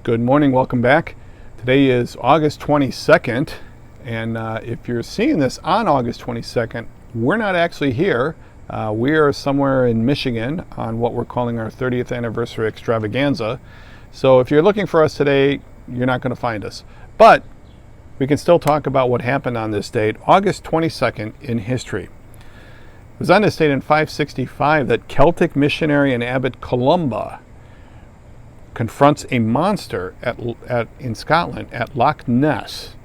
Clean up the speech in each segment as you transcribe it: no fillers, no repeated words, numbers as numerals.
Good morning, welcome back. Today is August 22nd, and if you're seeing this on August 22nd, we're not actually here. We are somewhere in Michigan on what we're calling our 30th anniversary extravaganza. So if you're looking for us today, you're not going to find us. But we can still talk about what happened on this date, August 22nd in history. It was on this date in 565 that Celtic missionary and abbot Columba confronts a monster in Scotland at Loch Ness,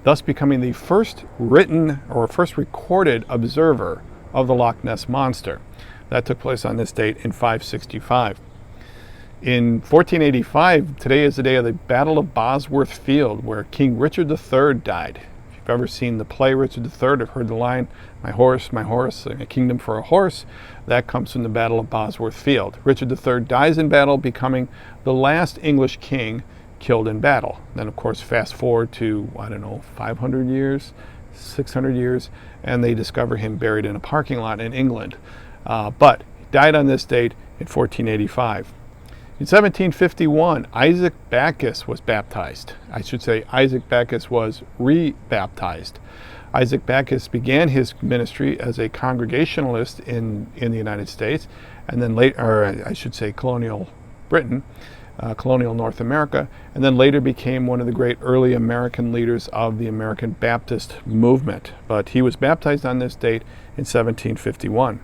thus becoming the first written or first recorded observer of the Loch Ness monster. That took place on this date in 565. In 1485, today is the day of the Battle of Bosworth Field, where King Richard III died. If you've ever seen the play Richard III, have heard the line, my horse, a kingdom for a horse," that comes from the Battle of Bosworth Field. Richard III dies in battle, becoming the last English king killed in battle. Then, of course, fast forward to, 500 years, 600 years, and they discover him buried in a parking lot in England. But he died on this date in 1485. In 1751, Isaac Backus was baptized. I should say Isaac Backus was rebaptized. Isaac Backus began his ministry as a Congregationalist in the United States, and then colonial Britain, colonial North America, and then later became one of the great early American leaders of the American Baptist movement. But he was baptized on this date in 1751.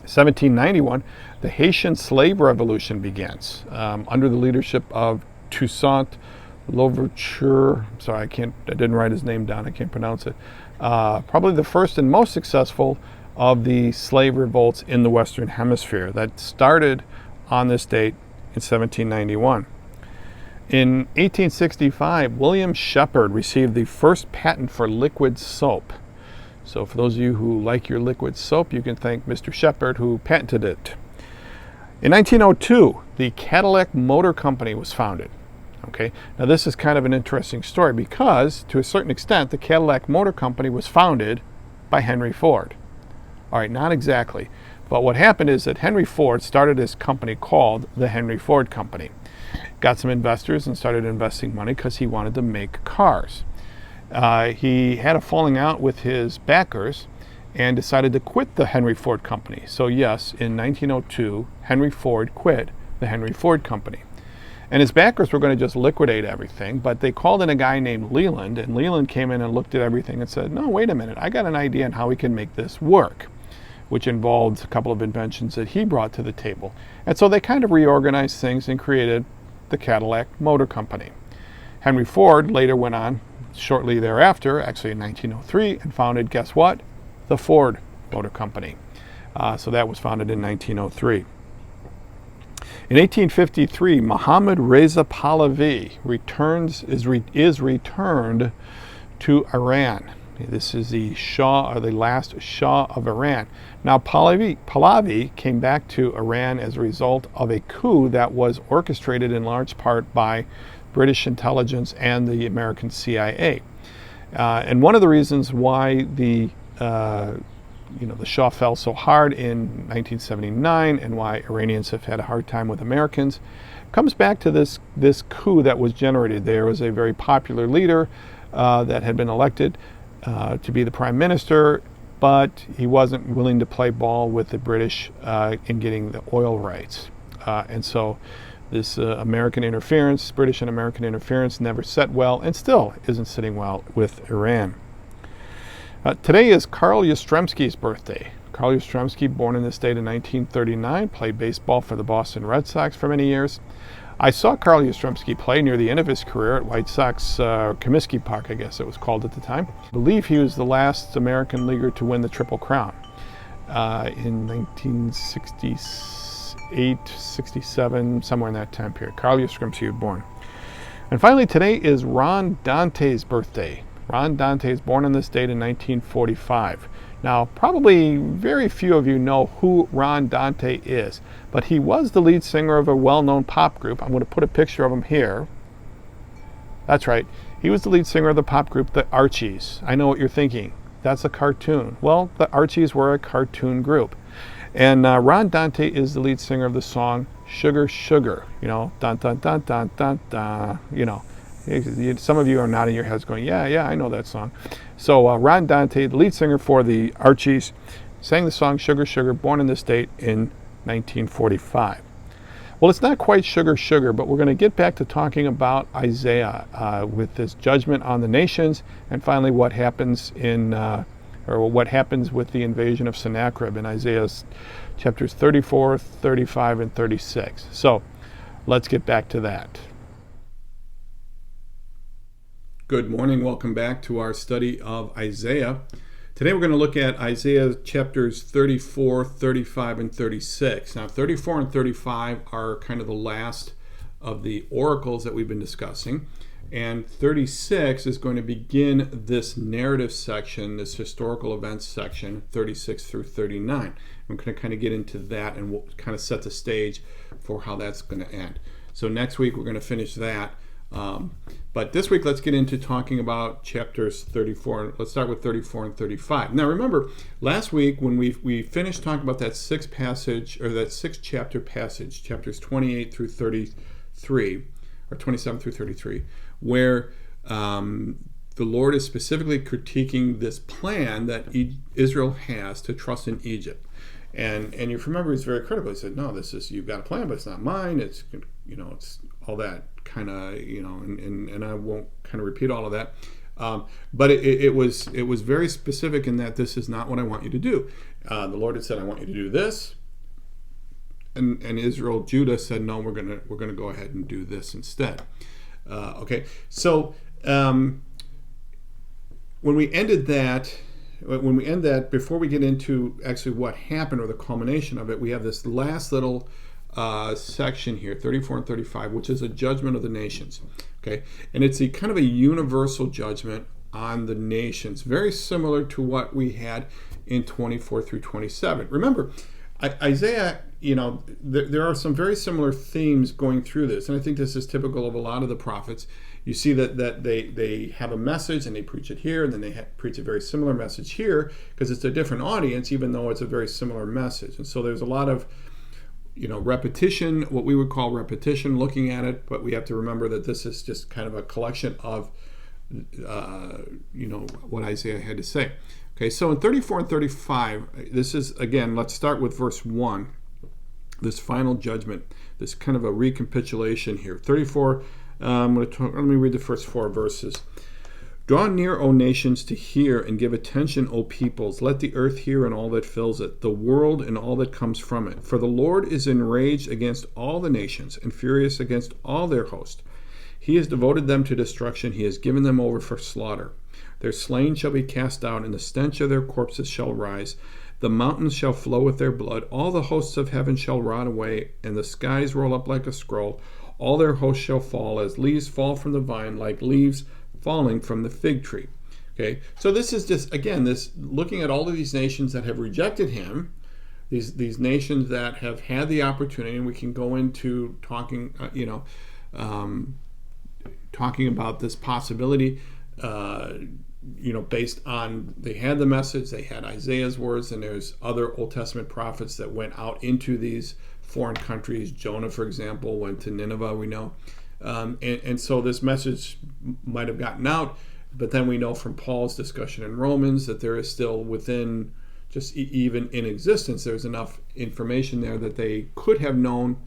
1791, the Haitian slave revolution begins under the leadership of Toussaint Louverture. Sorry, I didn't write his name down. I can't pronounce it. Probably the first and most successful of the slave revolts in the Western Hemisphere that started on this date in 1791. In 1865, William Shepard received the first patent for liquid soap. So for those of you who like your liquid soap, you can thank Mr. Shepard, who patented it. In 1902, the Cadillac Motor Company was founded. Okay, now this is kind of an interesting story because, to a certain extent, the Cadillac Motor Company was founded by Henry Ford. All right, not exactly. But what happened is that Henry Ford started his company called the Henry Ford Company. Got some investors and started investing money because he wanted to make cars. He had a falling out with his backers and decided to quit the Henry Ford Company. So yes, in 1902, Henry Ford quit the Henry Ford Company. And his backers were going to just liquidate everything, but they called in a guy named Leland, and Leland came in and looked at everything and said, no, wait a minute, I got an idea on how we can make this work, which involved a couple of inventions that he brought to the table. And so they kind of reorganized things and created the Cadillac Motor Company. Henry Ford later went on shortly thereafter, actually in 1903, and founded, guess what? The Ford Motor Company. So that was founded in 1903. In 1853, Mohammad Reza Pahlavi is returned to Iran. This is the Shah, or the last Shah of Iran. Now, Pahlavi came back to Iran as a result of a coup that was orchestrated in large part by British intelligence and the American CIA. And one of the reasons why the Shah fell so hard in 1979 and why Iranians have had a hard time with Americans comes back to this coup that was generated. There was a very popular leader that had been elected to be the prime minister, but he wasn't willing to play ball with the British in getting the oil rights. And so this American interference, British and American interference, never set well and still isn't sitting well with Iran. Today is Carl Yastrzemski's birthday. Carl Yastrzemski, born in this date in 1939, played baseball for the Boston Red Sox for many years. I saw Carl Yastrzemski play near the end of his career at White Sox Comiskey Park, I guess it was called at the time. I believe he was the last American leaguer to win the Triple Crown in 1968, 67, somewhere in that time period. Carl Yastrzemski was born. And finally, today is Ron Dante's birthday. Ron Dante is born on this date in 1945. Now, probably very few of you know who Ron Dante is, but he was the lead singer of a well-known pop group. I'm going to put a picture of him here. That's right. He was the lead singer of the pop group, the Archies. I know what you're thinking. That's a cartoon. Well, the Archies were a cartoon group. And Ron Dante is the lead singer of the song sugar, sugar, dun, dun, dun, dun, dun, dun. Some of you are nodding your heads going, yeah, I know that song. So Ron Dante, the lead singer for the Archies, sang the song Sugar, Sugar, born in this date in 1945. Well, it's not quite sugar, sugar, but we're going to get back to talking about Isaiah with this judgment on the nations, and finally what happens what happens with the invasion of Sennacherib in Isaiah chapters 34, 35, and 36. So let's get back to that. Good morning. Welcome back to our study of Isaiah. Today we're going to look at Isaiah chapters 34, 35, and 36. Now 34 and 35 are kind of the last of the oracles that we've been discussing. And 36 is going to begin this narrative section, this historical events section, 36 through 39. I'm going to kind of get into that and we'll kind of set the stage for how that's going to end. So next week we're going to finish that. But this week, let's get into talking about chapters 34. Let's start with 34 and 35. Now, remember, last week when we finished talking about that six chapter passage, chapters 28 through 33, or 27 through 33, where the Lord is specifically critiquing this plan that Israel has to trust in Egypt. And you remember he's very critical. He said, no, you've got a plan, but it's not mine. It's all that kind of, and I won't kind of repeat all of that. But it was very specific in that this is not what I want you to do. The Lord had said, I want you to do this. And Judah said, no, we're gonna go ahead and do this instead. Okay, so when we end that, before we get into actually what happened or the culmination of it, we have this last little section here, 34 and 35, which is a judgment of the nations. Okay, and it's a kind of a universal judgment on the nations, very similar to what we had in 24 through 27. Remember, Isaiah, there are some very similar themes going through this, and I think this is typical of a lot of the prophets. You see that they have a message and they preach it here, and then they preach a very similar message here because it's a different audience, even though it's a very similar message. And so there's a lot of repetition, what we would call repetition, looking at it, but we have to remember that this is just kind of a collection of what Isaiah had to say. Okay, so in 34 and 35, this is, again, let's start with verse 1, this final judgment, this kind of a recapitulation here. 34, let me read the first 4 verses. Draw near, O nations, to hear, and give attention, O peoples. Let the earth hear and all that fills it, the world and all that comes from it. For the Lord is enraged against all the nations, and furious against all their host. He has devoted them to destruction. He has given them over for slaughter. Their slain shall be cast out, and the stench of their corpses shall rise. The mountains shall flow with their blood. All the hosts of heaven shall rot away, and the skies roll up like a scroll. All their hosts shall fall, as leaves fall from the vine, like leaves falling from the fig tree. Okay, so this is just, again, this looking at all of these nations that have rejected him, these nations that have had the opportunity, and we can go into talking, talking about this possibility, based on they had the message, they had Isaiah's words, and there's other Old Testament prophets that went out into these foreign countries. Jonah, for example, went to Nineveh, we know. And so this message might have gotten out, but then we know from Paul's discussion in Romans that there is still within, just even in existence, there's enough information there that they could have known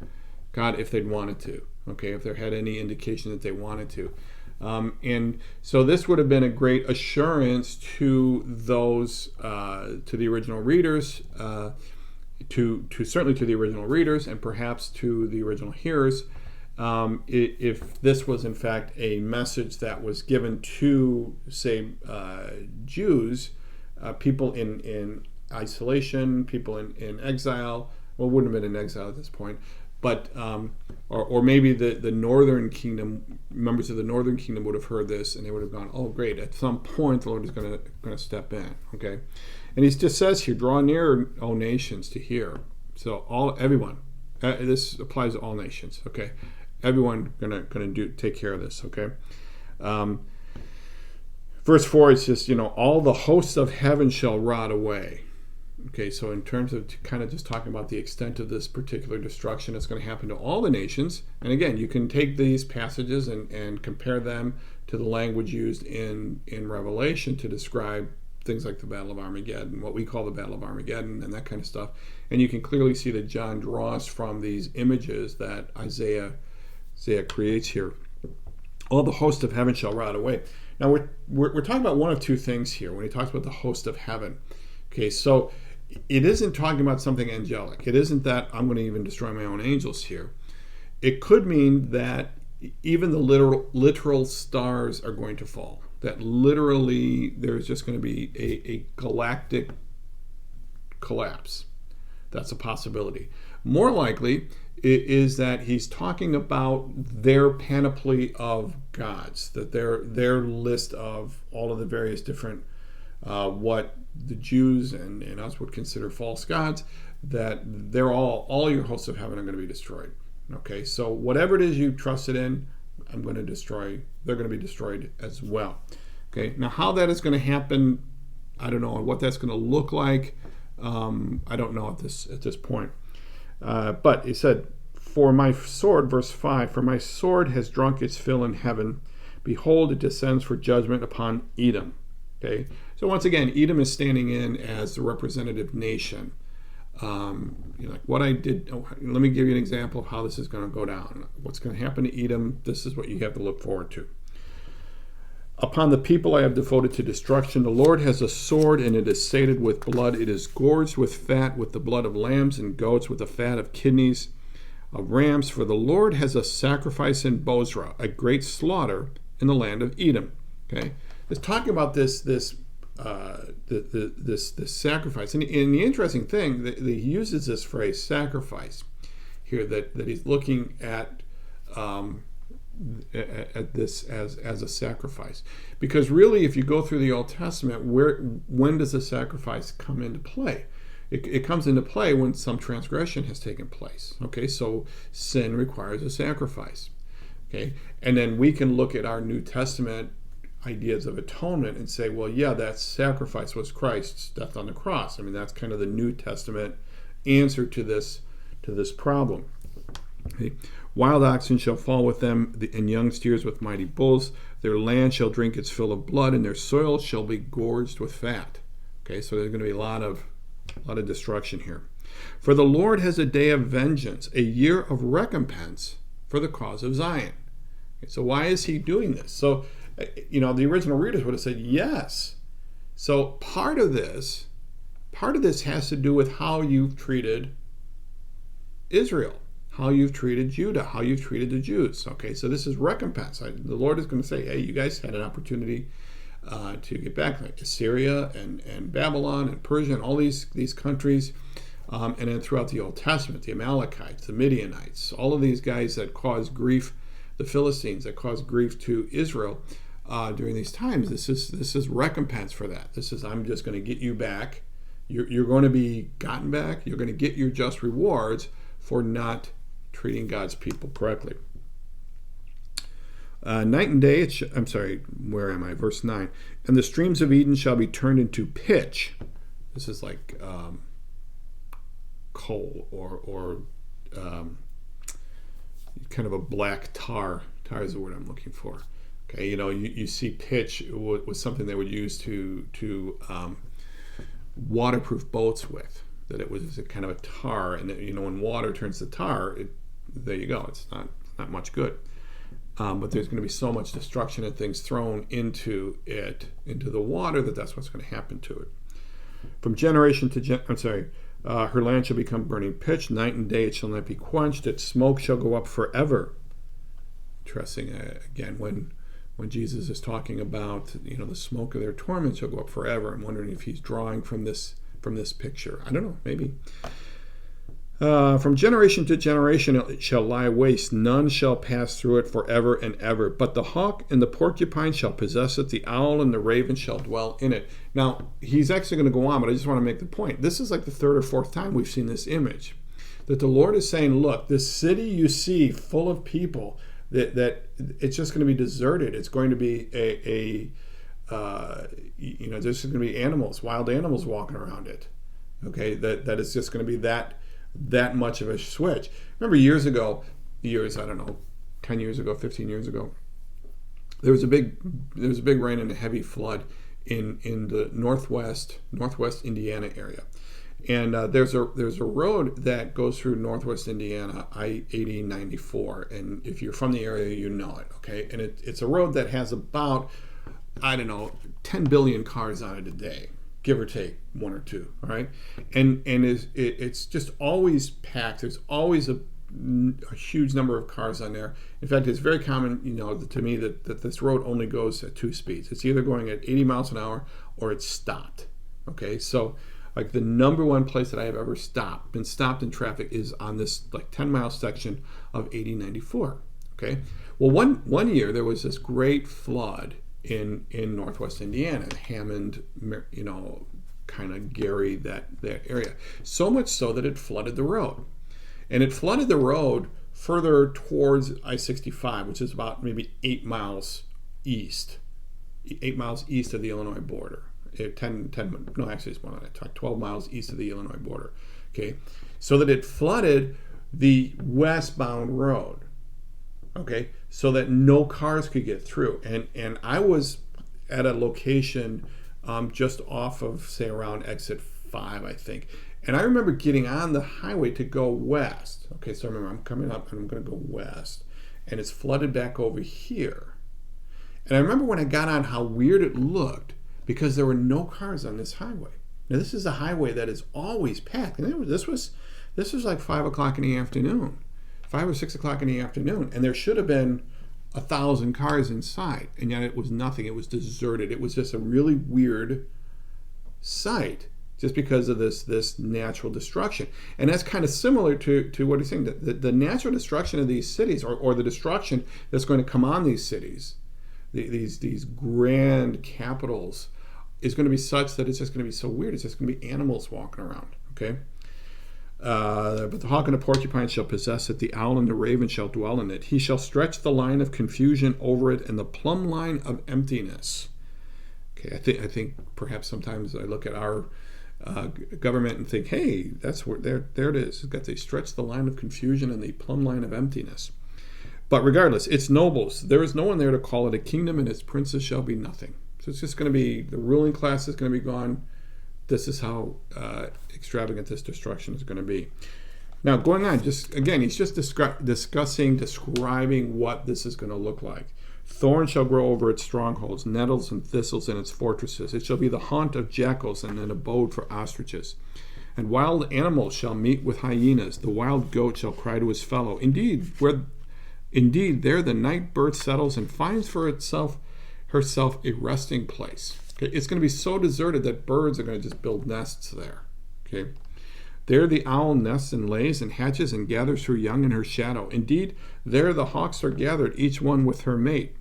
God if they'd wanted to, okay, if there had any indication that they wanted to. And so this would have been a great assurance to those, to the original readers, to certainly to the original readers, and perhaps to the original hearers, if this was in fact a message that was given to, say, Jews, people in isolation, people in exile. Well, wouldn't have been in exile at this point, but or maybe the northern kingdom, members of the northern kingdom would have heard this and they would have gone, oh great, at some point the Lord is going to step in. Okay, and he just says here, draw near, O nations, to hear. So everyone, this applies to all nations. Okay, everyone gonna take care of this. Okay. Verse 4, it's just, all the hosts of heaven shall rot away. Okay, so in terms of kind of just talking about the extent of this particular destruction, it's going to happen to all the nations. And again, you can take these passages and compare them to the language used in Revelation to describe things like the Battle of Armageddon, what we call the Battle of Armageddon, and that kind of stuff. And you can clearly see that John draws from these images that Isaiah creates here. All the host of heaven shall rot away. Now we're talking about one of two things here when he talks about the host of heaven. Okay, so it isn't talking about something angelic. It isn't that I'm going to even destroy my own angels here. It could mean that even the literal stars are going to fall. That literally there's just going to be a galactic collapse. That's a possibility. More likely is that he's talking about their panoply of gods, that their list of all of the various different what the Jews and us would consider false gods, that they're all your hosts of heaven are going to be destroyed. Okay, so whatever it is you trusted in, I'm going to destroy. They're going to be destroyed as well. Okay, now how that is going to happen, I don't know. What that's going to look like, I don't know at this point. But he said, "For my sword," verse 5, "for my sword has drunk its fill in heaven. Behold, it descends for judgment upon Edom." Okay, so once again, Edom is standing in as the representative nation. Like what I did. Let me give you an example of how this is going to go down. What's going to happen to Edom? This is what you have to look forward to. "Upon the people I have devoted to destruction, the Lord has a sword, and it is sated with blood. It is gorged with fat, with the blood of lambs and goats, with the fat of kidneys of rams. For the Lord has a sacrifice in Bozrah, a great slaughter in the land of Edom." Okay, it's talking about this sacrifice, and the interesting thing that he uses this phrase "sacrifice" here, that he's looking at this as a sacrifice, because really, if you go through the Old Testament, when does the sacrifice come into play? It comes into play when some transgression has taken place. Okay, so sin requires a sacrifice. Okay, and then we can look at our New Testament ideas of atonement and say, well, yeah, that sacrifice was Christ's death on the cross. I mean, that's kind of the New Testament answer to this problem. Okay. "Wild oxen shall fall with them, and young steers with mighty bulls. Their land shall drink its fill of blood, and their soil shall be gorged with fat." Okay, so there's going to be a lot of destruction here. "For the Lord has a day of vengeance, a year of recompense for the cause of Zion." Okay, so why is he doing this? So, the original readers would have said yes. So part of this has to do with how you've treated Israel, how you've treated Judah, how you've treated the Jews. Okay, so this is recompense. The Lord is going to say, hey, you guys had an opportunity to get back, like Assyria and Babylon and Persia and all these countries, and then throughout the Old Testament, the Amalekites, the Midianites, all of these guys that caused grief, the Philistines that caused grief to Israel during these times. This is recompense for that. This is, I'm just going to get you back. You're going to be gotten back. You're going to get your just rewards for not treating God's people correctly. Night and day, where am I? Verse 9. "And the streams of Eden shall be turned into pitch." This is like coal or kind of a black tar. Tar is the word I'm looking for. Okay, you see pitch was something they would use to waterproof boats with. That it was a kind of a tar, and when water turns to tar, there you go. It's not much good. But there's going to be so much destruction and things thrown into the water, that's what's going to happen to it. "From generation to her land shall become burning pitch. Night and day it shall not be quenched. Its smoke shall go up forever." Interesting. Again, when Jesus is talking about the smoke of their torment shall go up forever, I'm wondering if he's drawing from this picture. I don't know. Maybe. "From generation to generation it shall lie waste. None shall pass through it forever and ever. But the hawk and the porcupine shall possess it. The owl and the raven shall dwell in it." Now, he's actually going to go on, but I just want to make the point. This is like the third or fourth time we've seen this image. That the Lord is saying, look, this city you see full of people, that it's just going to be deserted. It's going to be there's going to be animals, wild animals walking around it. Okay, that is just going to be that much of a switch. Remember I don't know, 10 years ago, 15 years ago, there was a big rain and a heavy flood in the northwest Indiana area. And there's a road that goes through northwest Indiana, I-80-94, and if you're from the area, you know it, okay? And it's a road that has about, I don't know, 10 billion cars on it a day, give or take one or two, all right? And it's just always packed. There's always a huge number of cars on there. In fact, it's very common, to me that this road only goes at two speeds. It's either going at 80 miles an hour or it's stopped, okay? So like the number one place that I have ever been stopped in traffic is on this like 10-mile section of 80-94. Okay. Well, one year there was this great flood in northwest Indiana, Hammond, kind of Gary, that area. So much so that it flooded the road, and it flooded the road further towards I-65, which is about maybe 8 miles east of the Illinois border. 10, no, actually it's more than that, 12 miles east of the Illinois border, okay? So that it flooded the westbound road, okay? So that no cars could get through. And I was at a location just off of, say, around exit 5, I think. And I remember getting on the highway to go west. Okay, so I remember I'm coming up and I'm going to go west. And it's flooded back over here. And I remember when I got on how weird it looked, because there were no cars on this highway. Now this is a highway that is always packed. And this was like 5 o'clock in the afternoon, 5 or 6 o'clock in the afternoon, and there should have been 1,000 cars inside, and yet it was nothing. It was deserted. It was just a really weird sight, just because of this natural destruction. And that's kind of similar to what he's saying. The natural destruction of these cities, or the destruction that's going to come on these cities, these grand capitals, is going to be such that it's just going to be so weird. It's just going to be animals walking around, okay? But the hawk and the porcupine shall possess it, the owl and the raven shall dwell in it. He shall stretch the line of confusion over it and the plumb line of emptiness. Okay, I think perhaps sometimes I look at our government and think, hey, that's where there it is. It's got, they stretch the line of confusion and the plumb line of emptiness. But regardless, its nobles, there is no one there to call it a kingdom, and its princes shall be nothing. So it's just going to be, the ruling class is going to be gone. This is how extravagant this destruction is going to be. Now, going on, he's just describing what this is going to look like. Thorns shall grow over its strongholds, nettles and thistles in its fortresses. It shall be the haunt of jackals and an abode for ostriches. And wild animals shall meet with hyenas. The wild goat shall cry to his fellow. Indeed, there the night bird settles and finds for herself a resting place. Okay, it's going to be so deserted that birds are going to just build nests there. Okay, there the owl nests and lays and hatches and gathers her young in her shadow. Indeed, there the hawks are gathered, each one with her mate.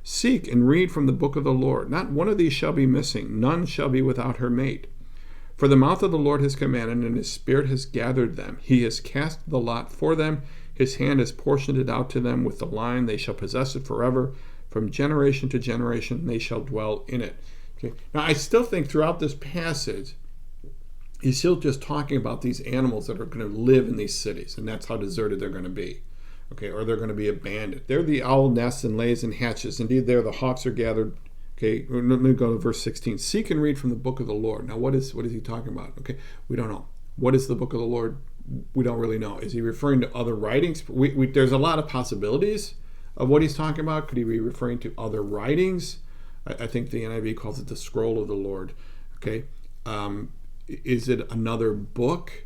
Seek and read from the book of the Lord. Not one of these shall be missing. None shall be without her mate. For the mouth of the Lord has commanded, and his spirit has gathered them. He has cast the lot for them. His hand has portioned it out to them with the line. They shall possess it forever. From generation to generation, they shall dwell in it. Okay. Now, I still think throughout this passage, he's still just talking about these animals that are going to live in these cities, and that's how deserted they're going to be. Okay, or they're going to be abandoned. There the owl nests and lays and hatches. Indeed, there the hawks are gathered. Okay, let me go to verse 16. Seek and read from the book of the Lord. Now, what is he talking about? Okay, we don't know. What is the book of the Lord? We don't really know. Is he referring to other writings? There's a lot of possibilities of what he's talking about. Could he be referring to other writings? I think the NIV calls it the scroll of the Lord. Okay, is it another book?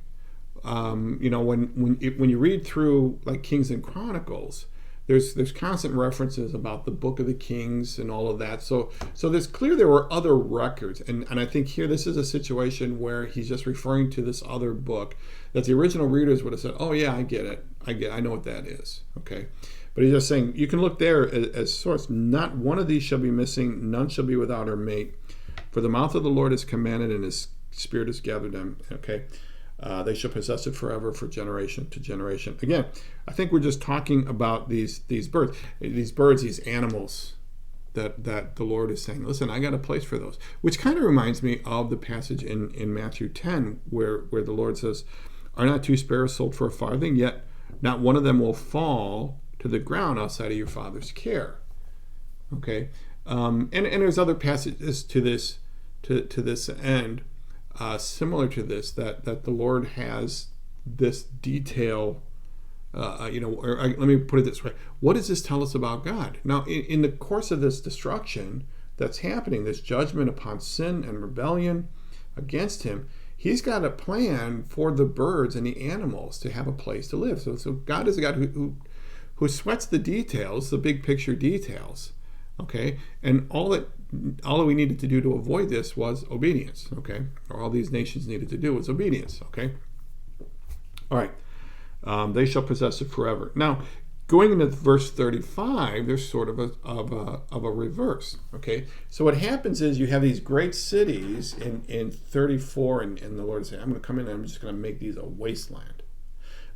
When you read through like Kings and Chronicles, there's constant references about the book of the Kings and all of that. So there's clear there were other records, and I think here this is a situation where he's just referring to this other book that the original readers would have said, oh yeah, I get it, I know what that is. Okay. But he's just saying, you can look there as source. Not one of these shall be missing, none shall be without her mate. For the mouth of the Lord is commanded, and his spirit has gathered them. Okay, they shall possess it forever, for generation to generation. Again, I think we're just talking about these birds, these animals that the Lord is saying, listen, I got a place for those. Which kind of reminds me of the passage in Matthew 10 where the Lord says, are not two sparrows sold for a farthing, yet not one of them will fall to the ground outside of your Father's care. Okay, and there's other passages to this end, similar to this, that the Lord has this detail. Let me put it this way: what does this tell us about God? Now, in the course of this destruction that's happening, this judgment upon sin and rebellion against Him, He's got a plan for the birds and the animals to have a place to live. So God is a God who sweats the details, the big picture details. Okay, and all that we needed to do to avoid this was obedience. Okay, or all these nations needed to do was obedience. Okay, all right. They shall possess it forever. Now, going into verse 35, there's sort of a reverse. Okay, so what happens is you have these great cities in 34, and the Lord is saying, I'm going to come in and I'm just going to make these a wasteland.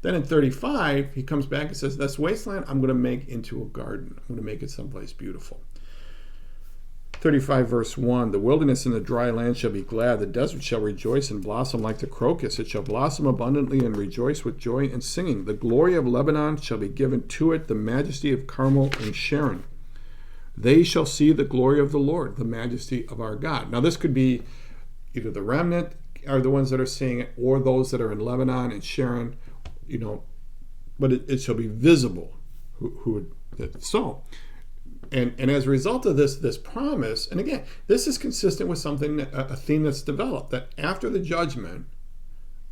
Then in 35, He comes back and says, this wasteland I'm going to make into a garden. I'm going to make it someplace beautiful. 35 verse 1, the wilderness and the dry land shall be glad, the desert shall rejoice and blossom like the crocus, it shall blossom abundantly and rejoice with joy and singing. The glory of Lebanon shall be given to it, the majesty of Carmel and Sharon. They shall see the glory of the Lord, the majesty of our God. Now this could be either the remnant are the ones that are seeing it, or those that are in Lebanon and Sharon, but it shall be visible so. And as a result of this promise, and again, this is consistent with a theme that's developed, that after the judgment,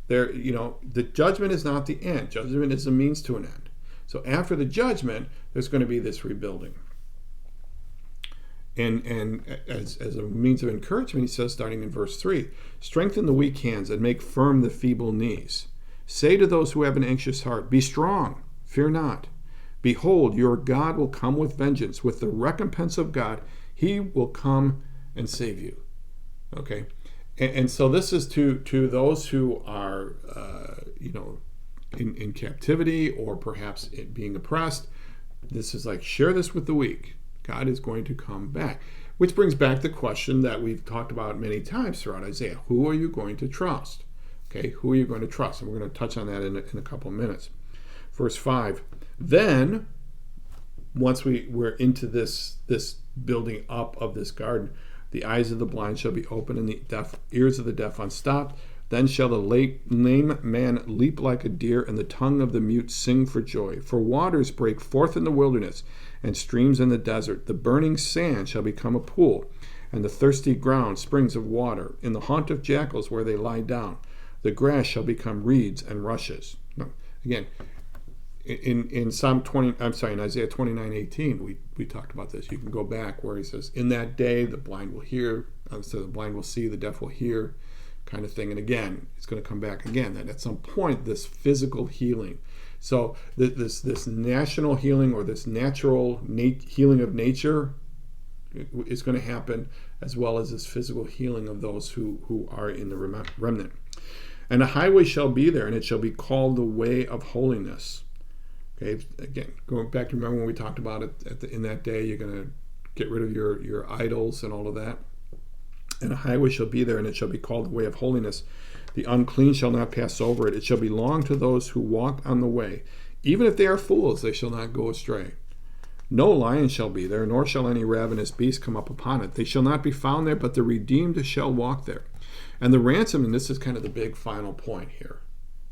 the judgment is not the end. Judgment is a means to an end. So after the judgment, there's going to be this rebuilding. And as a means of encouragement, He says, starting in verse 3, strengthen the weak hands and make firm the feeble knees. Say to those who have an anxious heart, be strong, fear not. Behold, your God will come with vengeance. With the recompense of God, He will come and save you. Okay? And so this is to those who are, in captivity or perhaps being oppressed. This is like, share this with the weak. God is going to come back. Which brings back the question that we've talked about many times throughout Isaiah. Who are you going to trust? Okay, who are you going to trust? And we're going to touch on that in a couple of minutes. Verse 5, then, once we're into this building up of this garden, the eyes of the blind shall be opened and the ears of the deaf unstopped. Then shall the lame man leap like a deer, and the tongue of the mute sing for joy. For waters break forth in the wilderness, and streams in the desert. The burning sand shall become a pool, and the thirsty ground springs of water. In the haunt of jackals where they lie down, the grass shall become reeds and rushes. No, again, in Isaiah 29:18, we talked about this. You can go back where He says, in that day the blind will hear, so the blind will see, the deaf will hear, kind of thing. And again, it's going to come back again, that at some point this physical healing. So this national healing, or this natural healing of nature, is going to happen, as well as this physical healing of those who are in the remnant. And a highway shall be there, and it shall be called the way of holiness. Okay, again, going back to remember when we talked about it in that day, you're going to get rid of your idols and all of that. And a highway shall be there, and it shall be called the way of holiness. The unclean shall not pass over it. It shall belong to those who walk on the way. Even if they are fools, they shall not go astray. No lion shall be there, nor shall any ravenous beast come up upon it. They shall not be found there, but the redeemed shall walk there. And the ransom, and this is kind of the big final point here.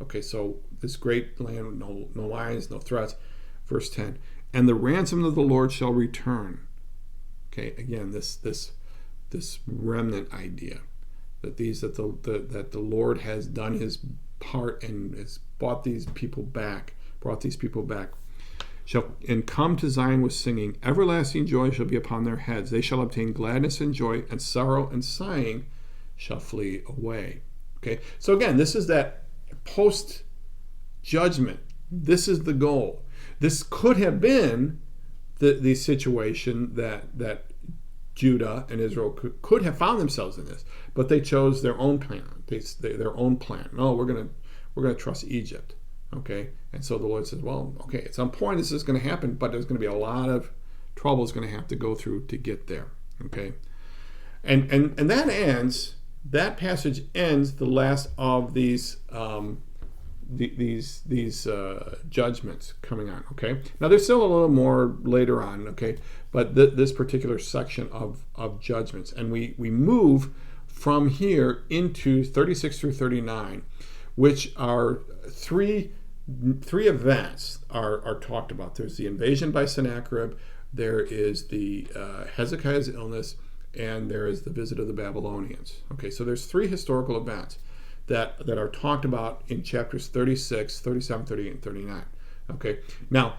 Okay, so this great land, no lions, no threats. Verse 10, and the ransom of the Lord shall return. Okay, again, this remnant idea, that the Lord has done His part and has brought these people back, shall and come to Zion with singing. Everlasting joy shall be upon their heads. They shall obtain gladness and joy, and sorrow and sighing shall flee away. Okay, so again, this is that post-judgment. This is the goal. This could have been the situation that Judah and Israel could have found themselves in this, but they chose their own plan. Their own plan. No, we're gonna trust Egypt. Okay, and so the Lord says, well, okay, at some point this is going to happen, but there's going to be a lot of trouble is going to have to go through to get there. Okay, and that passage ends the last of these judgments coming on. Okay, now there's still a little more later on. Okay, but this particular section of judgments, and we move from here into 36 through 39, which are three events are talked about. There's the invasion by Sennacherib, there is the Hezekiah's illness, and there is the visit of the Babylonians. Okay, so there's three historical events that are talked about in chapters 36, 37, 38, and 39. Okay, now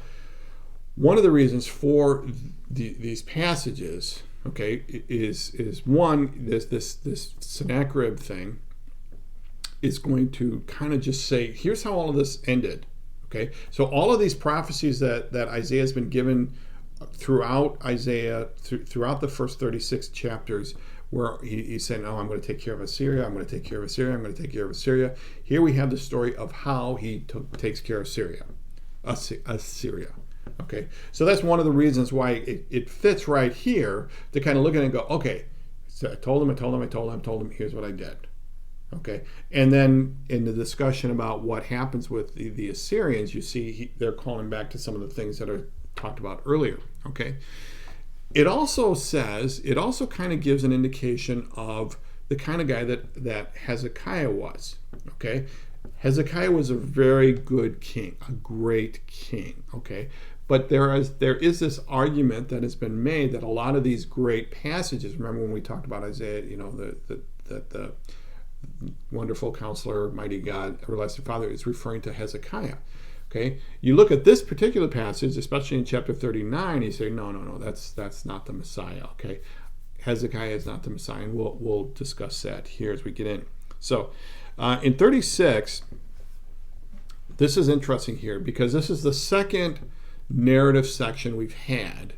one of the reasons for these passages, okay, is one, this Sennacherib thing is going to kind of just say, here's how all of this ended. Okay, so all of these prophecies that Isaiah has been given throughout Isaiah, throughout the first 36 chapters, where he's saying, oh, I'm going to take care of Assyria, I'm going to take care of Assyria, I'm going to take care of Assyria. Here we have the story of how he takes care of Assyria. Okay, so that's one of the reasons why it fits right here to kind of look at it and go, okay, so I told him, here's what I did. Okay, and then in the discussion about what happens with the Assyrians, you see they're calling back to some of the things that are talked about earlier. Okay, it also kind of gives an indication of the kind of guy that Hezekiah was. Okay, Hezekiah was a very good king, a great king. Okay, but there is this argument that has been made that a lot of these great passages. Remember when we talked about Isaiah, you know, the wonderful counselor, mighty God, everlasting Father, is referring to Hezekiah. Okay, you look at this particular passage, especially in chapter 39, you say, no, that's not the Messiah. Okay, Hezekiah is not the Messiah, and we'll discuss that here as we get in. So, in 36, this is interesting here because this is the second narrative section we've had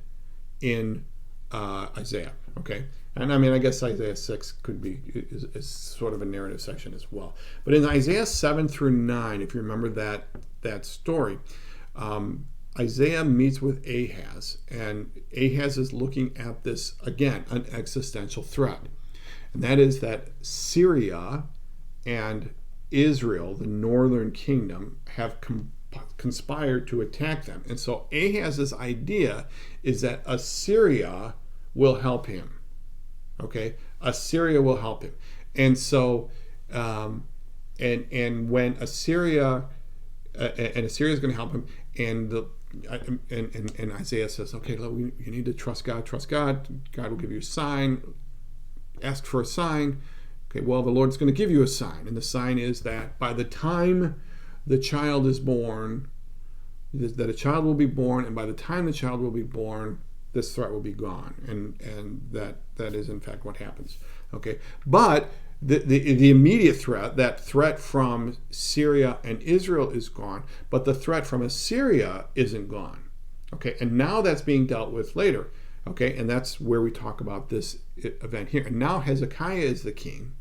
in Isaiah. Okay. And I mean, I guess Isaiah 6 is sort of a narrative section as well. But in Isaiah 7 through 9, if you remember that story, Isaiah meets with Ahaz, and Ahaz is looking at this, again, an existential threat. And that is that Syria and Israel, the northern kingdom, have conspired to attack them. And so Ahaz's idea is that Assyria will help him. Okay, Assyria will help him, and so, and when Assyria is going to help him, and Isaiah says, okay, look, you need to trust God. God will give you a sign. Ask for a sign. Okay, well, the Lord's going to give you a sign, and the sign is that by the time the child is born, that a child will be born, and by the time the child will be born, this threat will be gone, and that is in fact what happens. Okay, but the immediate threat, that threat from Syria and Israel, is gone, but the threat from Assyria isn't gone. Okay, and now that's being dealt with later. Okay, and that's where we talk about this event here. And now Hezekiah is the king.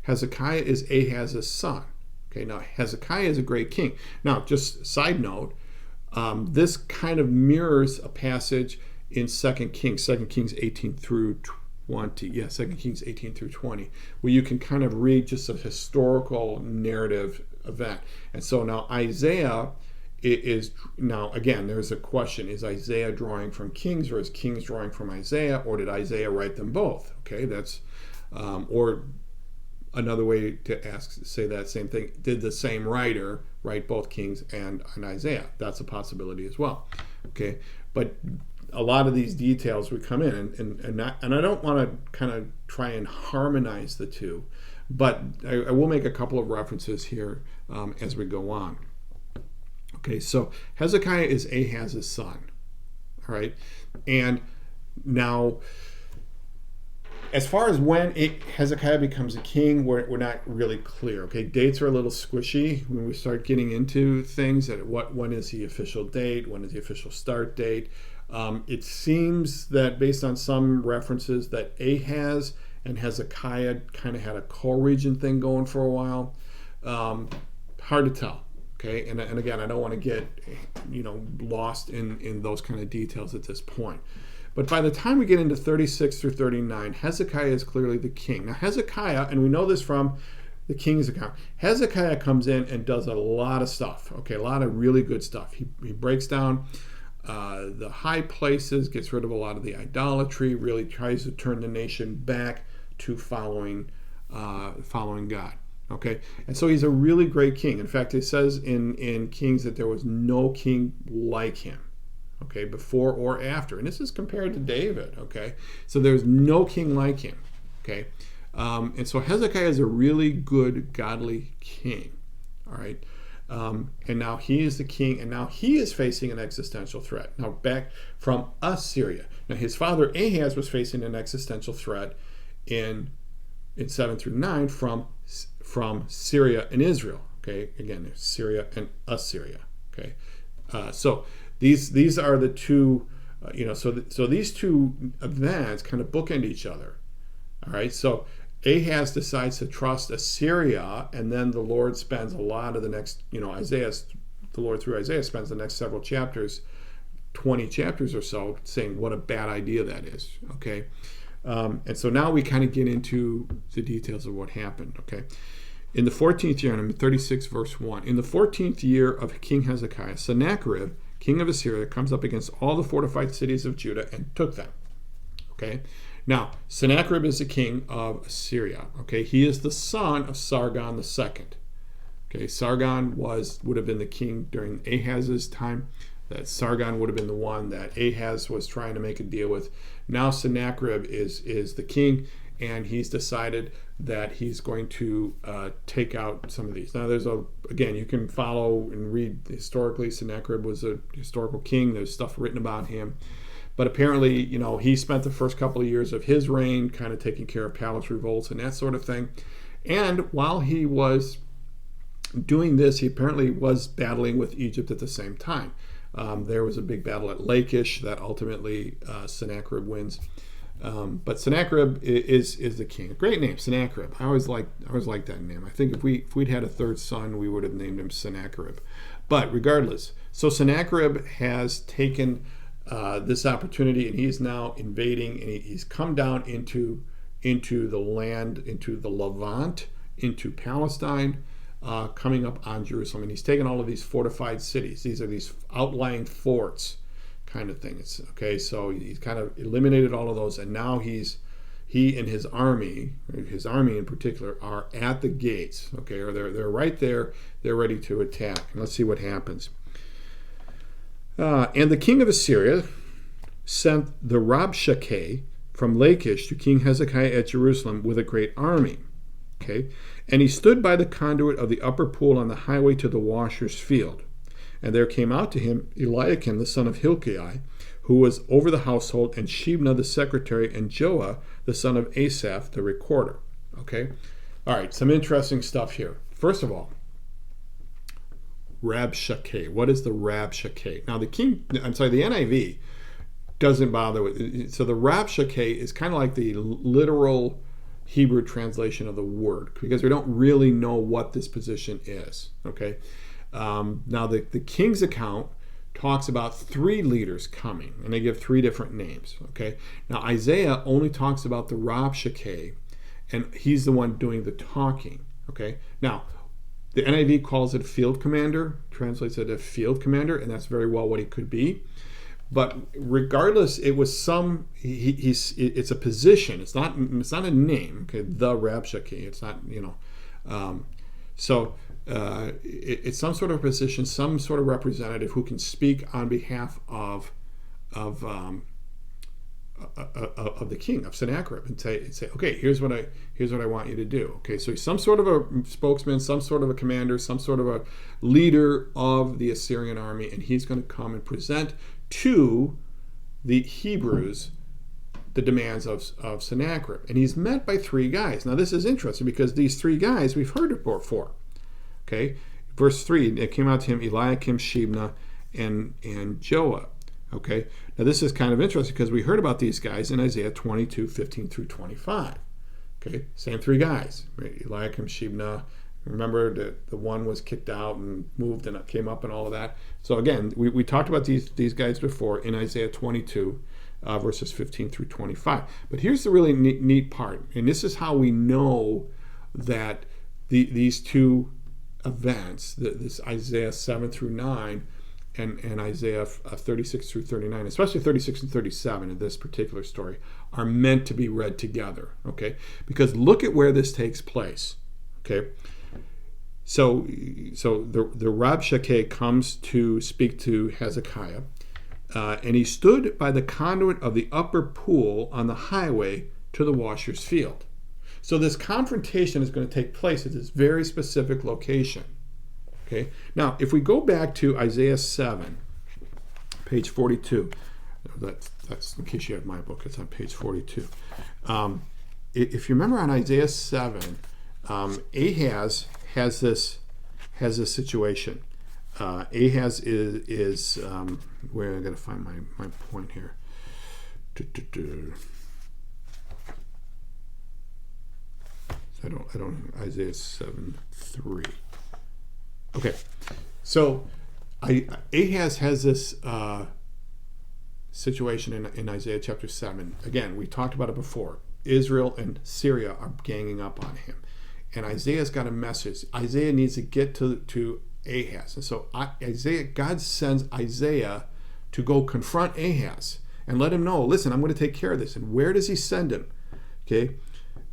Hezekiah is Ahaz's son. Okay, now Hezekiah is a great king. Now, just side note, this kind of mirrors a passage in 2 Kings 18 through 20. Yeah, 2 Kings 18 through 20, where you can kind of read just a historical narrative event. And so now Isaiah is, now again, there's a question, is Isaiah drawing from Kings, or is Kings drawing from Isaiah, or did Isaiah write them both? Okay, that's, or another way to say that same thing, did the same writer write both Kings and Isaiah? That's a possibility as well. Okay, but a lot of these details would come in, and I don't want to kind of try and harmonize the two, but I will make a couple of references here as we go on. Okay, so Hezekiah is Ahaz's son. All right, and now, as far as when Hezekiah becomes a king, we're not really clear. Okay, dates are a little squishy when we start getting into things. When is the official date? When is the official start date? It seems that based on some references that Ahaz and Hezekiah kind of had a co-regent thing going for a while. Hard to tell. Okay, and again, I don't want to get lost in those kind of details at this point. But by the time we get into 36 through 39, Hezekiah is clearly the king. Now Hezekiah, and we know this from the king's account, Hezekiah comes in and does a lot of stuff, okay, a lot of really good stuff. He breaks down the high places, gets rid of a lot of the idolatry, really tries to turn the nation back to following God. Okay, and so he's a really great king. In fact, it says in Kings that there was no king like him, okay, before or after. And this is compared to David, okay? So there's no king like him, okay? And so Hezekiah is a really good, godly king, all right? And now he is the king, and now he is facing an existential threat. Now back from Assyria. Now his father Ahaz was facing an existential threat in 7 through 9 from Syria and Israel. Okay, again, there's Syria and Assyria. Okay, so these are the two. So these two events kind of bookend each other. All right, so Ahaz decides to trust Assyria, and then the Lord spends a lot of the next, the Lord through Isaiah spends the next several chapters, 20 chapters or so, saying what a bad idea that is. Okay. And so now we kind of get into the details of what happened, okay? In the 14th year, and I'm 36 verse 1, in the 14th year of King Hezekiah, Sennacherib, king of Assyria, comes up against all the fortified cities of Judah and took them, okay? Now, Sennacherib is the king of Assyria, okay? He is the son of Sargon II, okay? Sargon would have been the king during Ahaz's time. That Sargon would have been the one that Ahaz was trying to make a deal with. Now Sennacherib is the king, and he's decided that he's going to take out some of these. Now again, you can follow and read historically. Sennacherib was a historical king. There's stuff written about him. But apparently, he spent the first couple of years of his reign kind of taking care of palace revolts and that sort of thing. And while he was doing this, he apparently was battling with Egypt at the same time. There was a big battle at Lachish that ultimately Sennacherib wins. But Sennacherib is the king. A great name, Sennacherib. I always liked that name. I think if we'd had a third son, we would have named him Sennacherib. But regardless, so Sennacherib has taken this opportunity, and he's now invading, and he's come down into the land, into the Levant, into Palestine. Coming up on Jerusalem, and he's taken all of these fortified cities. These are these outlying forts kind of things. Okay, so he's kind of eliminated all of those, and now he and his army in particular, are at the gates. Okay, or they're right there. They're ready to attack. And let's see what happens. And the king of Assyria sent the Rabshakeh from Lachish to King Hezekiah at Jerusalem with a great army. Okay, and he stood by the conduit of the upper pool on the highway to the washer's field. And there came out to him Eliakim, the son of Hilkiah, who was over the household, and Shebna, the secretary, and Joah, the son of Asaph, the recorder. Okay, all right, some interesting stuff here. First of all, Rabshakeh. What is the Rabshakeh? Now, the NIV doesn't bother with it. So the Rabshakeh is kind of like the literal Hebrew translation of the word, because we don't really know what this position is. Okay, now the king's account talks about 3 leaders coming, and they give 3 different names. Okay, now Isaiah only talks about the Rabshakeh, and he's the one doing the talking. Okay, now the NIV calls it field commander, translates it as field commander, and that's very well what he could be. But regardless, it was it's a position. It's not a name. Okay, the Rabshakeh. It's not, it's some sort of position, some sort of representative who can speak on behalf of the king, of Sennacherib, and say, okay, here's what I want you to do. Okay, so he's some sort of a spokesman, some sort of a commander, some sort of a leader of the Assyrian army, and he's going to come and present to the Hebrews the demands of Sennacherib. And he's met by 3 guys. Now this is interesting because these 3 guys we've heard it before. Okay, verse 3, it came out to him Eliakim, Shebna, and Joah. Okay, now this is kind of interesting because we heard about these guys in Isaiah 22, 15 through 25. Okay, same 3 guys, right? Eliakim, Shebna. Remember that the one was kicked out and moved and came up and all of that. So again, we talked about these guys before in Isaiah 22, verses 15 through 25. But here's the really neat part, and this is how we know that these two events, this Isaiah 7 through 9 and Isaiah 36 through 39, especially 36 and 37 in this particular story, are meant to be read together, okay? Because look at where this takes place, okay? So the Rabshakeh comes to speak to Hezekiah, and he stood by the conduit of the upper pool on the highway to the washer's field. So this confrontation is going to take place at this very specific location. Okay. Now, if we go back to Isaiah 7, page 42, that's in case you have my book, it's on page 42. If you remember on Isaiah 7, Ahaz has this situation. Ahaz is where I got to find my point here. I don't Isaiah 7:3. Okay, so Ahaz has this situation in Isaiah chapter 7. Again, we talked about it before. Israel and Syria are ganging up on him, and Isaiah's got a message. Isaiah needs to get to Ahaz, and so God sends Isaiah to go confront Ahaz and let him know, listen, I'm going to take care of this. And where does he send him? Okay.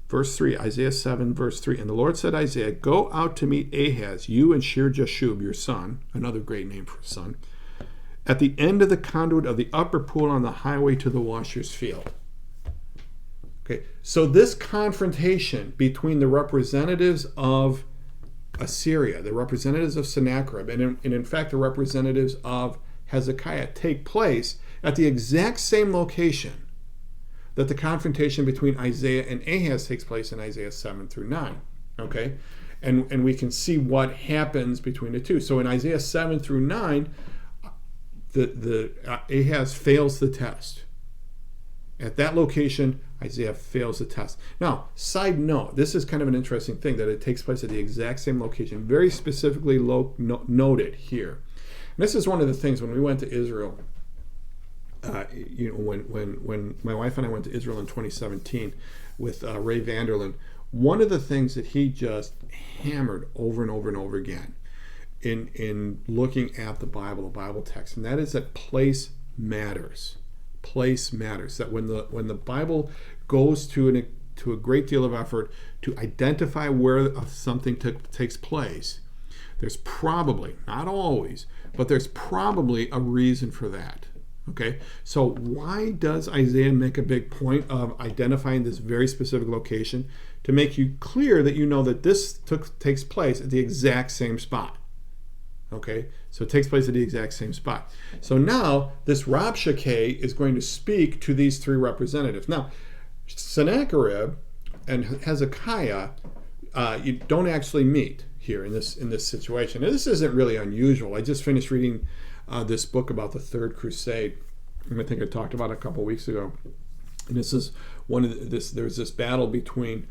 Verse 3, Isaiah 7, verse 3. And the Lord said to Isaiah, go out to meet Ahaz, you and Shear-Jashub, your son, another great name for a son, at the end of the conduit of the upper pool on the highway to the washer's field. Okay, so this confrontation between the representatives of Assyria, the representatives of Sennacherib, and in fact the representatives of Hezekiah take place at the exact same location that the confrontation between Isaiah and Ahaz takes place in Isaiah 7 through 9. Okay? And we can see what happens between the two. So in Isaiah 7 through 9, the Ahaz fails the test. At that location, Isaiah fails the test. Now, side note, this is kind of an interesting thing that it takes place at the exact same location, very specifically noted here. And this is one of the things when we went to Israel. When my wife and I went to Israel in 2017 with Ray Vanderlyn, one of the things that he just hammered over and over and over again in looking at the Bible text, and that is that place matters. Place matters. That when the Bible goes to a great deal of effort to identify where something takes place, there's probably, not always, but there's probably a reason for that. Okay, so why does Isaiah make a big point of identifying this very specific location? To make you clear that you know that this takes place at the exact same spot. Okay, so it takes place at the exact same spot. So now this Rabshakeh is going to speak to these three representatives. Now, Sennacherib and Hezekiah you don't actually meet here in this situation. Now, this isn't really unusual. I just finished reading this book about the Third Crusade, and I think I talked about it a couple weeks ago. And this is there's this battle between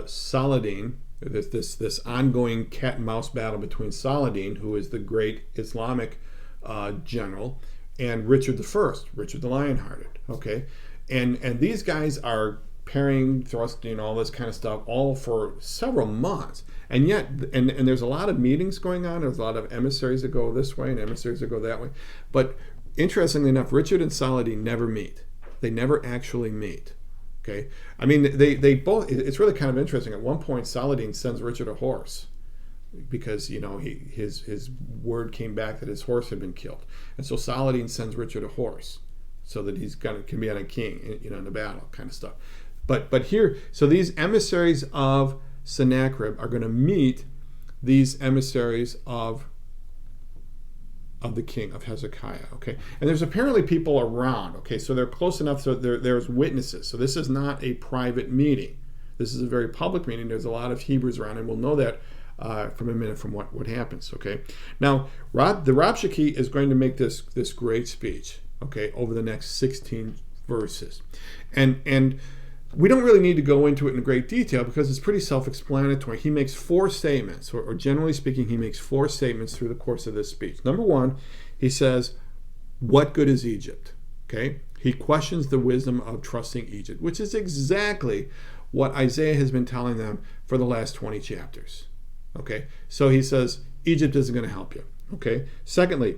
Saladin, this ongoing cat and mouse battle between Saladin, who is the great Islamic general, and Richard I, Richard the Lionhearted. Okay, and these guys are parrying, thrusting, all this kind of stuff, all for several months. And yet, and there's a lot of meetings going on. There's a lot of emissaries that go this way and emissaries that go that way. But interestingly enough, Richard and Saladin never meet. They never actually meet. Okay, I mean, they both. It's really kind of interesting. At one point, Saladin sends Richard a horse because his word came back that his horse had been killed, and so Saladin sends Richard a horse so that can be on a king, in the battle kind of stuff. But here, so these emissaries of Sennacherib are going to meet these emissaries of the king, of Hezekiah. Okay, and there's apparently people around. Okay, so they're close enough so there's witnesses. So this is not a private meeting. This is a very public meeting. There's a lot of Hebrews around, and we'll know that from a minute from what happens. Okay, now the Rabshakeh is going to make this great speech. Okay, over the next 16 verses, and we don't really need to go into it in great detail because it's pretty self-explanatory. He makes four statements, or generally speaking, he makes four statements through the course of this speech. Number one, he says, what good is Egypt? Okay? He questions the wisdom of trusting Egypt, which is exactly what Isaiah has been telling them for the last 20 chapters. Okay, so he says, Egypt isn't going to help you. Okay, secondly,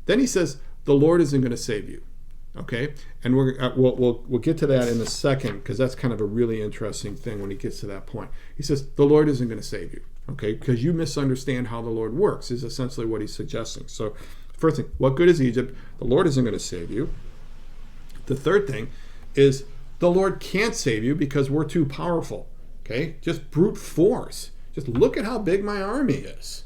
then he says, the Lord isn't going to save you. Okay, and we'll get to that in a second, because that's kind of a really interesting thing when he gets to that point. He says, the Lord isn't going to save you. Okay, because you misunderstand how the Lord works, is essentially what he's suggesting. So, first thing, what good is Egypt? The Lord isn't going to save you. The third thing is the Lord can't save you because we're too powerful. Okay, just brute force. Just look at how big my army is.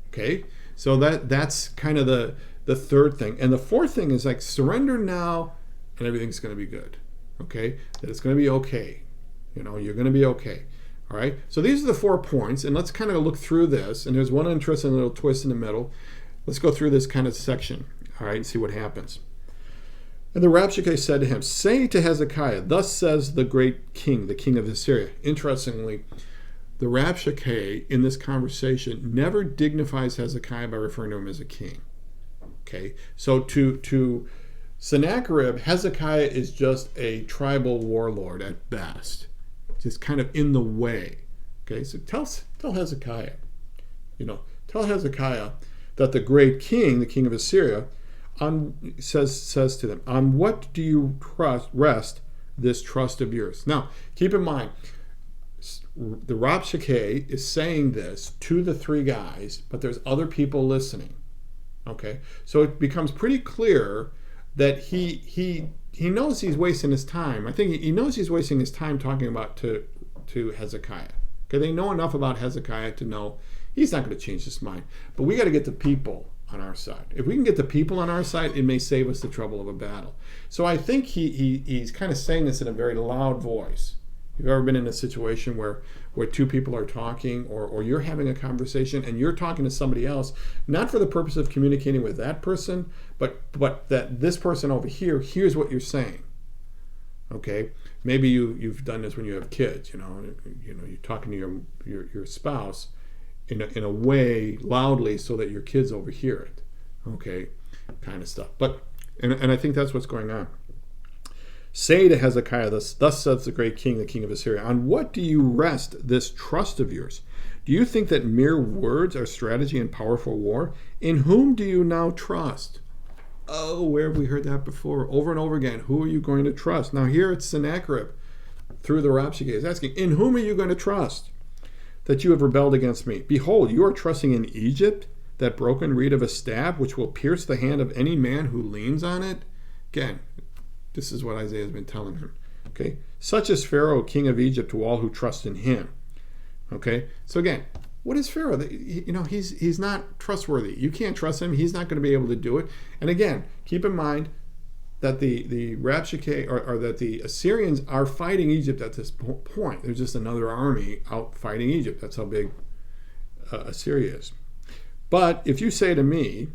Okay, so that's kind of the third thing. And the fourth thing is like, surrender now and everything's going to be good. Okay, that it's going to be okay. You know, you're going to be okay. All right, so these are the 4 points, and let's kind of look through this. And there's one interesting little twist in the middle. Let's go through this kind of section, all right, and see what happens. And the Rabshakeh said to him, say to Hezekiah, thus says the great king, the king of Assyria. Interestingly, the Rabshakeh in this conversation never dignifies Hezekiah by referring to him as a king. Okay, so to Sennacherib, Hezekiah is just a tribal warlord at best, just kind of in the way. Okay, so tell Hezekiah, tell Hezekiah that the great king, the king of Assyria, says to them, on what do you rest this trust of yours? Now, keep in mind, the Rabshakeh is saying this to the 3 guys, but there's other people listening. Okay, so it becomes pretty clear that he knows he's wasting his time. I think he knows he's wasting his time talking about to Hezekiah. Okay, they know enough about Hezekiah to know he's not going to change his mind. But we got to get the people on our side. If we can get the people on our side, it may save us the trouble of a battle. So I think he's kind of saying this in a very loud voice. You've ever been in a situation where 2 people are talking, or you're having a conversation and you're talking to somebody else, not for the purpose of communicating with that person, but that this person over here hears what you're saying. Okay, maybe you've done this when you have kids. You're talking to your spouse in a way loudly so that your kids overhear it. Okay, kind of stuff. But and I think that's what's going on. Say to Hezekiah, thus says the great king, the king of Assyria, on what do you rest this trust of yours? Do you think that mere words are strategy in powerful war? In whom do you now trust? Oh, where have we heard that before? Over and over again. Who are you going to trust? Now here it's Sennacherib, through the Rabshakeh, is asking, in whom are you going to trust that you have rebelled against me? Behold, you are trusting in Egypt, that broken reed of a staff, which will pierce the hand of any man who leans on it? Again, this is what Isaiah has been telling him. Okay, such is Pharaoh, king of Egypt, to all who trust in him. Okay, so again, what is Pharaoh? He's not trustworthy. You can't trust him. He's not going to be able to do it. And again, keep in mind that the Rabshakeh, or that the Assyrians are fighting Egypt at this point. There's just another army out fighting Egypt. That's how big Assyria is. But if you say to me,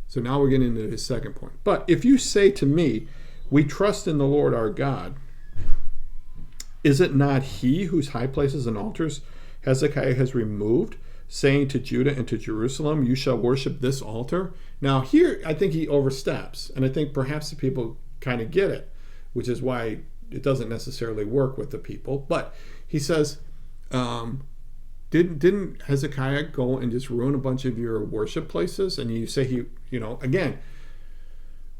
so now we're getting into his second point. But if you say to me, we trust in the Lord our God, is it not he whose high places and altars Hezekiah has removed, saying to Judah and to Jerusalem, you shall worship this altar? Now here, I think he oversteps, and I think perhaps the people kind of get it, which is why it doesn't necessarily work with the people. But he says, didn't Hezekiah go and just ruin a bunch of your worship places? And you say again,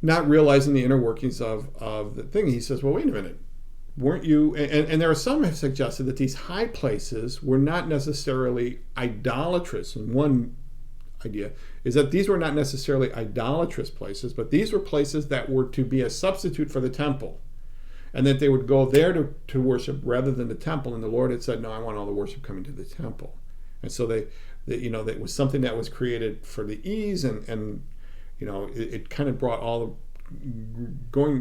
not realizing the inner workings of the thing, he says, well, wait a minute. Weren't you, and there are some have suggested that these high places were not necessarily idolatrous. And one idea is that these were not necessarily idolatrous places, but these were places that were to be a substitute for the temple. And that they would go there to worship rather than the temple. And the Lord had said, no, I want all the worship coming to the temple. And so that was something that was created for the ease, and it kind of brought all the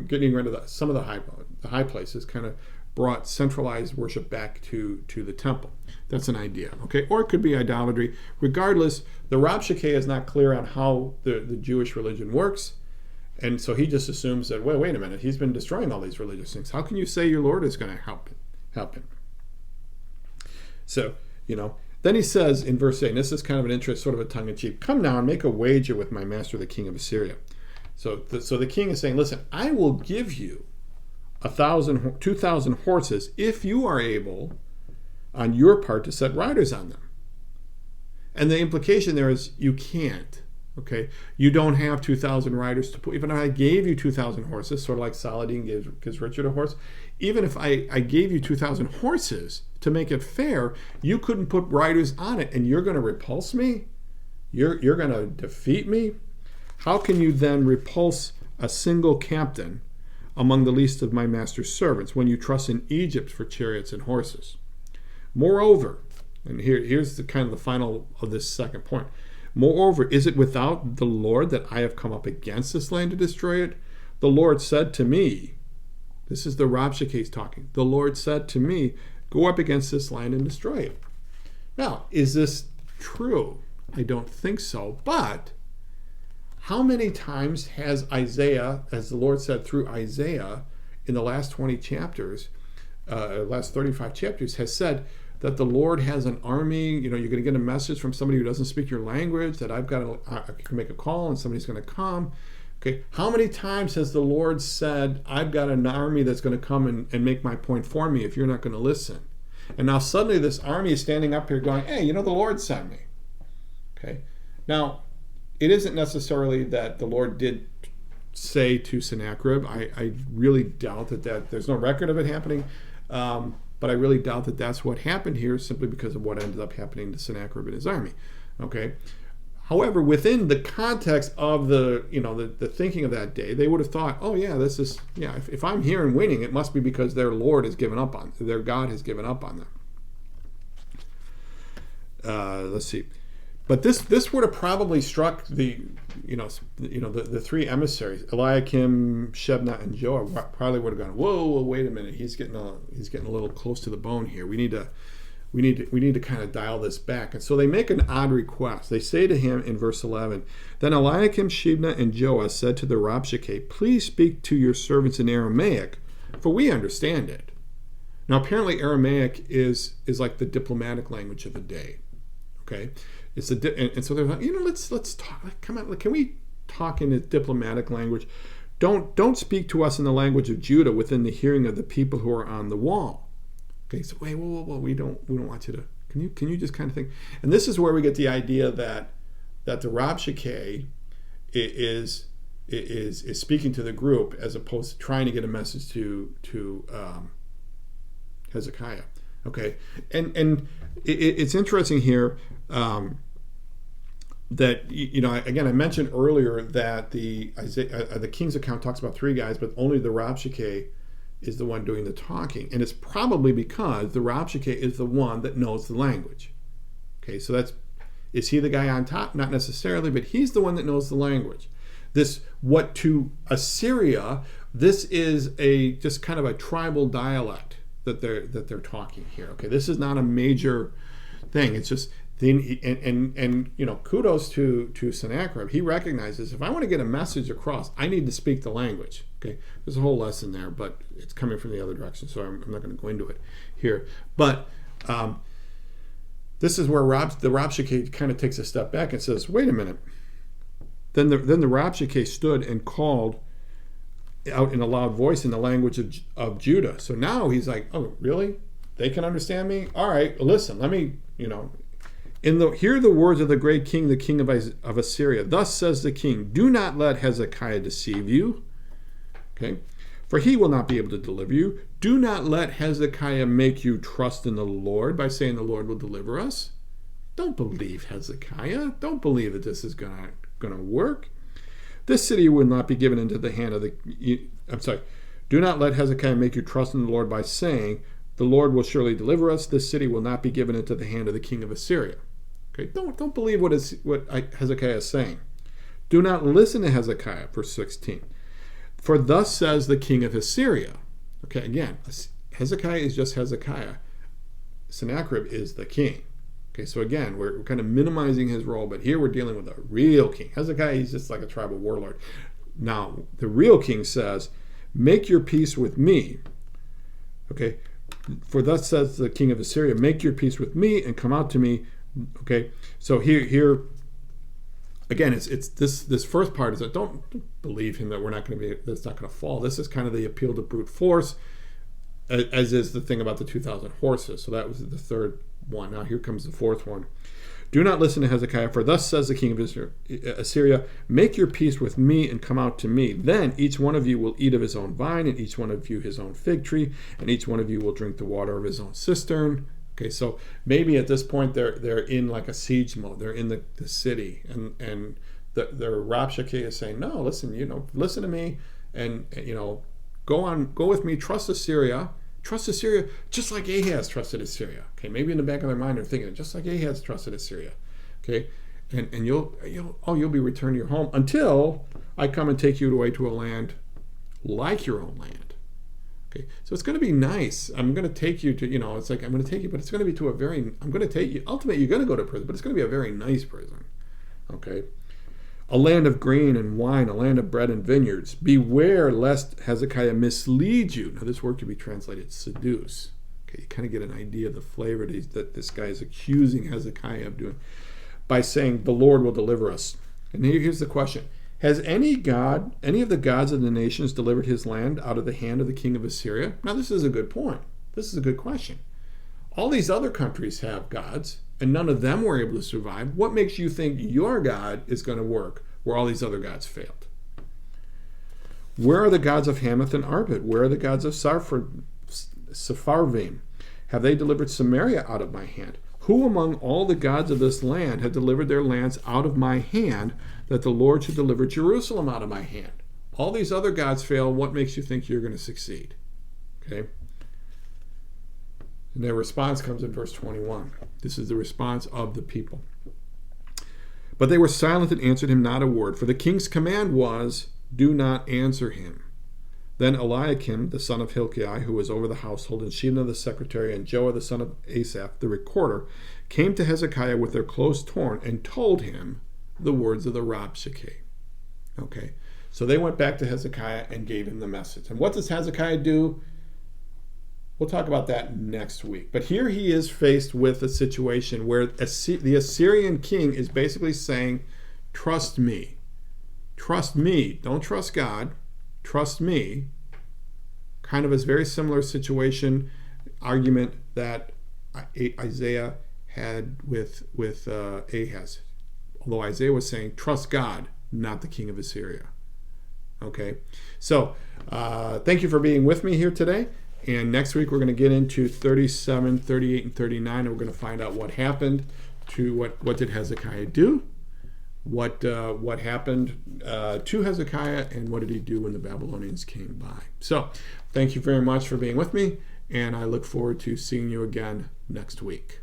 getting rid of some of the high places, kind of brought centralized worship back to the temple. That's an idea, okay? Or it could be idolatry. Regardless, the Rabshakeh is not clear on how the Jewish religion works, and so he just assumes that, wait a minute, he's been destroying all these religious things. How can you say your Lord is going to help him? So, then he says in verse 8, and this is kind of an interest, sort of a tongue-in-cheek, come now and make a wager with my master, the king of Assyria. So the king is saying, listen, I will give you 2,000 horses if you are able, on your part, to set riders on them. And the implication there is you can't. Okay, you don't have 2,000 riders to put. Even if I gave you 2,000 horses, sort of like Saladin gives Richard a horse, even if I gave you 2,000 horses to make it fair, you couldn't put riders on it, and you're going to repulse me? You're going to defeat me? How can you then repulse a single captain among the least of my master's servants when you trust in Egypt for chariots and horses? Moreover, and here's the kind of the final of this second point. Moreover, is it without the Lord that I have come up against this land to destroy it? The Lord said to me, this is the Rabshakeh talking, the Lord said to me, go up against this land and destroy it. Now, is this true? I don't think so, but how many times has Isaiah, as the Lord said through Isaiah in the last 20 chapters, last 35 chapters, has said that the Lord has an army? You're going to get a message from somebody who doesn't speak your language, that I can make a call and somebody's going to come. Okay, how many times has the Lord said, I've got an army that's going to come and make my point for me if you're not going to listen? And now suddenly this army is standing up here going, hey, the Lord sent me. Okay, now it isn't necessarily that the Lord did say to Sennacherib. I really doubt that there's no record of it happening. But I really doubt that that's what happened here, simply because of what ended up happening to Sennacherib and his army. Okay. However, within the context of the thinking of that day, they would have thought, oh yeah, if I'm here and winning, it must be because their Lord has given up on, their God has given up on them. Let's see. But this would have probably struck the three emissaries, Eliakim, Shebna, and Joah. Probably would have gone, whoa, wait a minute, he's getting a little close to the bone here. We need to kind of dial this back. And so they make an odd request. They say to him in verse 11, then Eliakim, Shebna, and Joah said to the Rabshakeh, please speak to your servants in Aramaic, for we understand it. Now apparently Aramaic is like the diplomatic language of the day. Okay. And so they're like, let's talk. Come on, can we talk in a diplomatic language? Don't speak to us in the language of Judah within the hearing of the people who are on the wall. Okay, so wait, whoa, we don't want you to. Can you just kind of think? And this is where we get the idea that the Rabshakeh is speaking to the group as opposed to trying to get a message to Hezekiah. Okay, and it's interesting here. That again, I mentioned earlier that the King's account talks about three guys, but only the Rabshakeh is the one doing the talking, and it's probably because the Rabshakeh is the one that knows the language. Okay, so is he the guy on top? Not necessarily, but he's the one that knows the language. What to Assyria, this is just kind of a tribal dialect that they're talking here. Okay, this is not a major thing. It's just. And kudos to Sennacherib. He recognizes, if I want to get a message across, I need to speak the language. Okay, there's a whole lesson there, but it's coming from the other direction, so I'm not going to go into it here. But this is where the Rabshakeh kind of takes a step back and says, wait a minute. Then the Rabshakeh stood and called out in a loud voice in the language of Judah. So now he's like, oh, really? They can understand me? All right, listen, let me, hear the words of the great king, the king of Assyria. Thus says the king, do not let Hezekiah deceive you. Okay, for he will not be able to deliver you. Do not let Hezekiah make you trust in the Lord by saying the Lord will deliver us. Don't believe Hezekiah. Don't believe that this is going to work. This city will not be given into the hand of do not let Hezekiah make you trust in the Lord by saying the Lord will surely deliver us. This city will not be given into the hand of the king of Assyria. Okay, don't believe what Hezekiah is saying. Do not listen to Hezekiah, verse 16. For thus says the king of Assyria. Okay, again, Hezekiah is just Hezekiah. Sennacherib is the king. Okay, so again, we're kind of minimizing his role, but here we're dealing with a real king. Hezekiah, he's just like a tribal warlord. Now, the real king says, make your peace with me. Okay, for thus says the king of Assyria, make your peace with me and come out to me. Okay, so here again, it's this first part is that don't believe him that we're not going to be, that's not going to fall. This is kind of the appeal to brute force, as is the thing about the 2,000 horses. So that was the third one. Now here comes the fourth one. Do not listen to Hezekiah, for thus says the king of Assyria, make your peace with me and come out to me. Then each one of you will eat of his own vine, and each one of you his own fig tree, and each one of you will drink the water of his own cistern. Okay, so maybe at this point they're in like a siege mode. They're in the city, and the Rabshakeh is saying, no, listen, listen to me, and go with me, trust Assyria, just like Ahaz trusted Assyria. Okay, maybe in the back of their mind they're thinking, just like Ahaz trusted Assyria. Okay, and you'll be returned to your home until I come and take you away to a land like your own land. Okay, so it's going to be nice. I'm going to take you to, it's like I'm going to take you, but it's going to be to I'm going to take you, ultimately you're going to go to prison, but it's going to be a very nice prison. Okay, a land of grain and wine, a land of bread and vineyards. Beware lest Hezekiah mislead you. Now this word could be translated seduce. Okay, you kind of get an idea of the flavor that this guy is accusing Hezekiah of doing by saying the Lord will deliver us. And here's the question. Has any of the gods of the nations delivered his land out of the hand of the king of Assyria? Now this is a good point. This is a good question. All these other countries have gods, and none of them were able to survive. What makes you think your God is going to work where all these other gods failed? Where are the gods of Hamath and Arpad? Where are the gods of Sepharvaim? Have they delivered Samaria out of my hand? Who among all the gods of this land have delivered their lands out of my hand, that the Lord should deliver Jerusalem out of my hand? All these other gods fail. What makes you think you're going to succeed? Okay. And their response comes in verse 21. This is the response of the people. But they were silent and answered him not a word, for the king's command was, do not answer him. Then Eliakim, the son of Hilkiah, who was over the household, and Shebna the secretary, and Joah the son of Asaph, the recorder, came to Hezekiah with their clothes torn and told him the words of the Rabshakeh. Okay, so they went back to Hezekiah and gave him the message. And what does Hezekiah do? We'll talk about that next week. But here he is faced with a situation where the Assyrian king is basically saying, trust me. Trust me. Don't trust God. Trust me. Kind of a very similar situation, argument that Isaiah had with Ahaz. Although Isaiah was saying, trust God, not the king of Assyria. Okay, so thank you for being with me here today. And next week we're going to get into 37, 38, and 39, and we're going to find out what happened to what did Hezekiah do, what happened to Hezekiah, and what did he do when the Babylonians came by. So thank you very much for being with me, and I look forward to seeing you again next week.